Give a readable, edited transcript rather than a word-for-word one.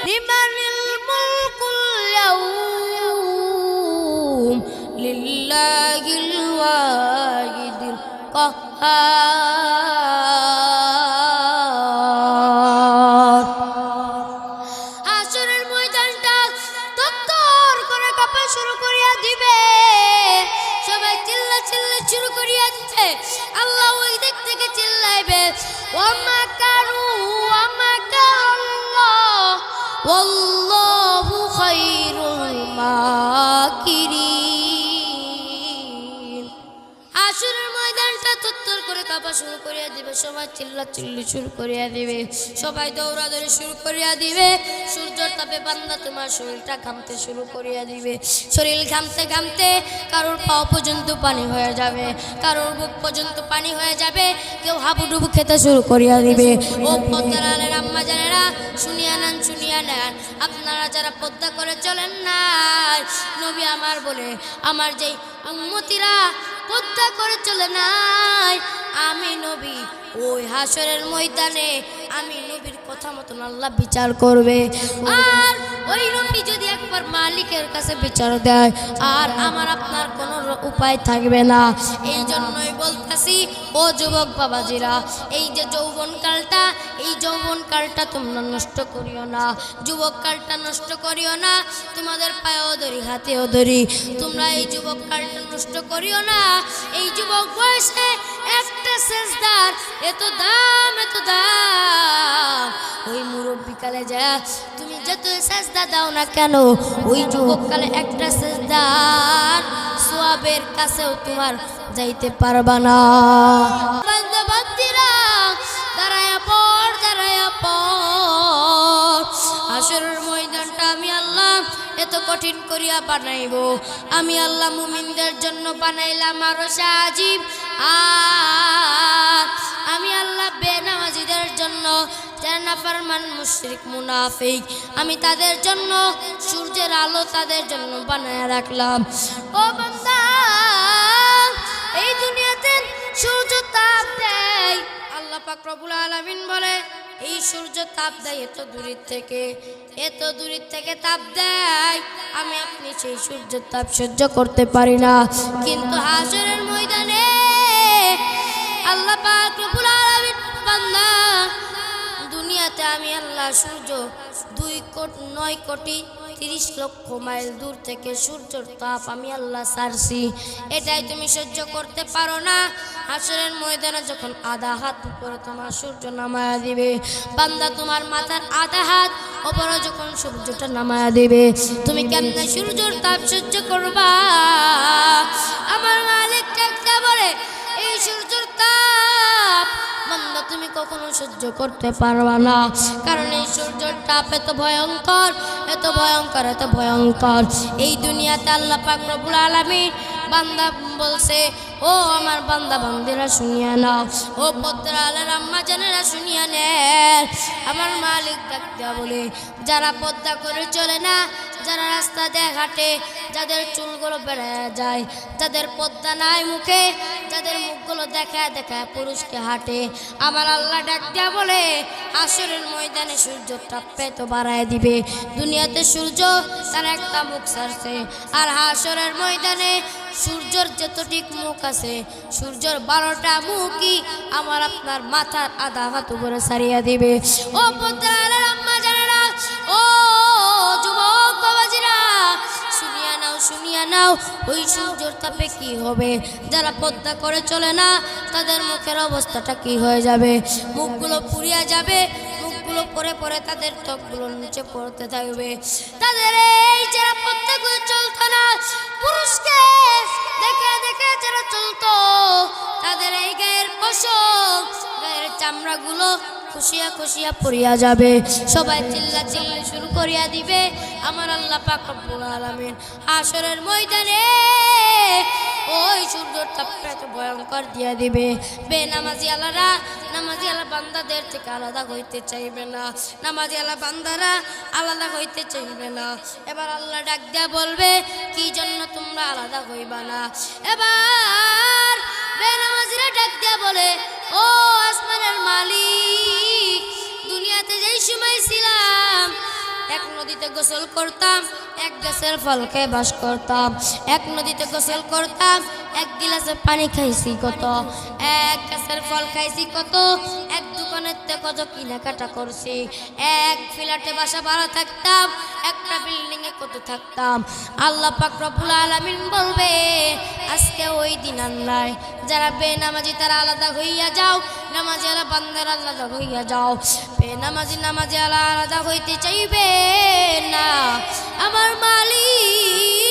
লিমানিল মুলকুল ইয়াউম লিল্লাহিল ওয়াহিদিল কাহ্হার। হাসরের ময়দানটা তত্তর করে কাঁপা শুরু করিয়া দিবে, সবাই চিল্লা চিল্লা শুরু করিয়া দিবে। আল্লাহ ওই দিক থেকে চিল্লাইবে, ওয়া কারু ওয়া মাকারুল্লাহ ওয়াল্লাহু খায়রুল মাকিরিন। হাসরের ময়দানটা তত্তর করে কাঁপা শুরু করিয়া দিবে, সবাই চিল্লা চিল্লি শুরু করিয়া দিবে, সবাই দৌড়াদৌড়ি শুরু করিয়া দিবে। সূর্যের তাপে বান্দা তোমার শরীরটা ঘামতে শুরু করিয়া দিবে। শরীর ঘামতে ঘামতে কারোর পা পর্যন্ত পানি হয়ে যাবে, কারোর বুক পর্যন্ত পানি হয়ে যাবে, কেউ হাবুডুবু খেতে শুরু করিয়া দিবে। ও পদ্মার আম্মা জানেরা, শুনিয়া নেন শুনিয়া নেন, আপনারা যারা পদ্মা করে চলেন না, নবী আমার বলে আমার যেই উম্মতিরা পদ্মা করে চলে নাই, আমি নবী ওই হাসরের ময়দানে আমি নবীর কথা মতন আল্লাহ বিচার করবে। আর ওই নবী যদি একবার মালিকের কাছে বিচার দেয়, আর আমার আপনার কোনো উপায় থাকবে না। এই জন্যই বলতেছি, ও যুবক বাবাজিরা, এই যে যৌবনকালটা, এই যৌবনকালটা তোমরা নষ্ট করিও না, যুবককালটা নষ্ট করিও না। তোমাদের পায়েও ধরি হাতেও ধরি, তোমরা এই যুবককালটা নষ্ট করিও না। এই যুবক বয়সে একটা সেজদার এত দাম, এত দাম। ওই মুরব্বিকালে যা তুমি যত সেজদা দাও না কেন, ওই যুবককালে একটা সেজদার সওয়াবের কাছেও তোমার যাইতে পারবা না। বান্দা বান্দিরা দাঁড়ায়া পড়, দাঁড়ায়া পড়। হাসরের ময়দানটা আমি আল্লাহ এত কঠিন করিয়া বানাইব, আমি আল্লাহ মুমিনদের জন্য বানাইলাম আরো সাজিব, আর আমি আল্লাহ বেনামাজিদের জন্য, যারা নাফরমান মুশরিক মুনাফিক, আমি তাদের জন্য সূর্যের আলো তাদের জন্য বানায় রাখলাম। ও বান্দা, এই দুনিয়াতে সূর্য তাপ দেয়, আল্লাহ পাক রব্বুল আলামিন বলে এই সূর্য তাপ দেয় এত দূরের থেকে, এত দূরের থেকে তাপ দেয়, আমি আপনি সেই সূর্যের তাপ সহ্য করতে পারি না। কিন্তু হাসরের ময়দানে আল্লাহ পাক রব্বুল আলামিন বান্দা, দুনিয়াতে আমি আল্লাহ সূর্য 2,9,30,00,000 মাইল দূর থেকে সূর্যের তাপ আমি আল্লাহ ছাড়ছি, এটাই তুমি সহ্য করতে পারো না। হাসরের ময়দানে যখন আধা হাত উপরে তোমার সূর্য নামায়া দিবে, বান্দা তোমার মাথার আধা হাত উপরে যখন সূর্যটা নামায়া দিবে, তুমি কেমনে সূর্যের তাপ সহ্য করবা? আমার মালিক ডাকতে বলে, এই সূর্যের তাপ বান্দা তুমি কখনো সহ্য করতে পারবা না, কারণ এই সূর্যের তাপ এত ভয়ঙ্কর, এত ভয়ঙ্কর, এত ভয়ঙ্কর। এই দুনিয়াতে আল্লাহ পাক রব্বুল আলামিন বান্দা বলছে, ও আমার বান্দা বান্দিরা শুনিয়া নাও, ও পদ্মার আম্মা জানেরা শুনিয়া নেন, আমার মালিক ডাক দিয়া বলে, যারা পদ্মা করে চলে না, যারা রাস্তা দিয়ে হাঁটে, যাদের চুলগুলো বেড়ে যায়, যাদের পদ্মা নাই মুখে, যাদের মুখগুলো দেখায় দেখায় পুরুষকে হাঁটে, আমার আল্লাহ ডাক দিয়া বলে হাসরের ময়দানে সূর্যের তাপ এত বাড়ায় দিবে। দুনিয়াতে সূর্য তার একটা মুখ ছাড়ছে, আর হাসরের ময়দানে সূর্যের যতটিক মুখ আছে, সূর্যের 12টা মুখই আমার আপনার মাথার আধা হাত উপরে ছাড়িয়া দিবে। ও পদ্মার আম্মা জানেরা, ও যুবক বাবাজিরা, শুনিয়া নাও, শুনিয়া নাও, ওই সূর্যের তাপে কি হবে? যারা পদ্মা করে চলে না, তাদের মুখের অবস্থাটা কি হয়ে যাবে? মুখগুলো পুড়িয়া যাবে, মুখগুলো পরে পরে তাদের ত্বকগুলো নিচে পড়তে থাকবে। তাদের এই যারা পদ্মা করে চলতো না, পুরুষকে দেখে দেখে যারা চলতো, তাদের এই গায়ের পশম, গায়ের চামড়াগুলো খুশিয়া খুশিয়া পড়িয়া যাবে, সবাই চিল্লা চিল্লি শুরু করিয়া দিবে। আমার আল্লাহ পাক রব্বুল আলামিন হাসরের ময়দানে ওই সূর্যের তাপটা এত ভয়ঙ্কর দিয়া দিবে, বেনামাজি আলারা নামাজি আলা বান্দাদের থেকে আলাদা হইতে চাইবে না, নামাজি আলা বান্দারা আলাদা হইতে চাইবে না। এবার আল্লাহ ডাক দিয়া বলবে, কি জন্য তোমরা আলাদা হইবা না? এবার বেনামাজিরা ডাক দিয়া বলে, ও আসমানের মালিক, দুনিয়াতে যেই সময় ছিলাম এক নদীতে গোসল করতাম, এক গাছের ফল খেয়ে বাস করতাম। এক নদীতে গোসল করতাম, এক গিলাসে পানি খাইছি কত, এক গাছের ফল খাইছি কত, এক দোকানের থেকে কত কেনাকাটা করছি। এক ফ্ল্যাটে বাসা ভাড়া থাকতাম, একটা বিল্ডিং এ কত থাকতাম। আল্লাহ পাক রব্বুল আলামিন বলবে আজকে ওই দিন আল্লাহ, যারা বেনামাজি তারা আলাদা হইয়া যাও, নামাজি আলা বান্দারা আলাদা হইয়া যাও। বেনামাজি নামাজি আলা আলাদা হইতে চাইবে না। আমার মালিক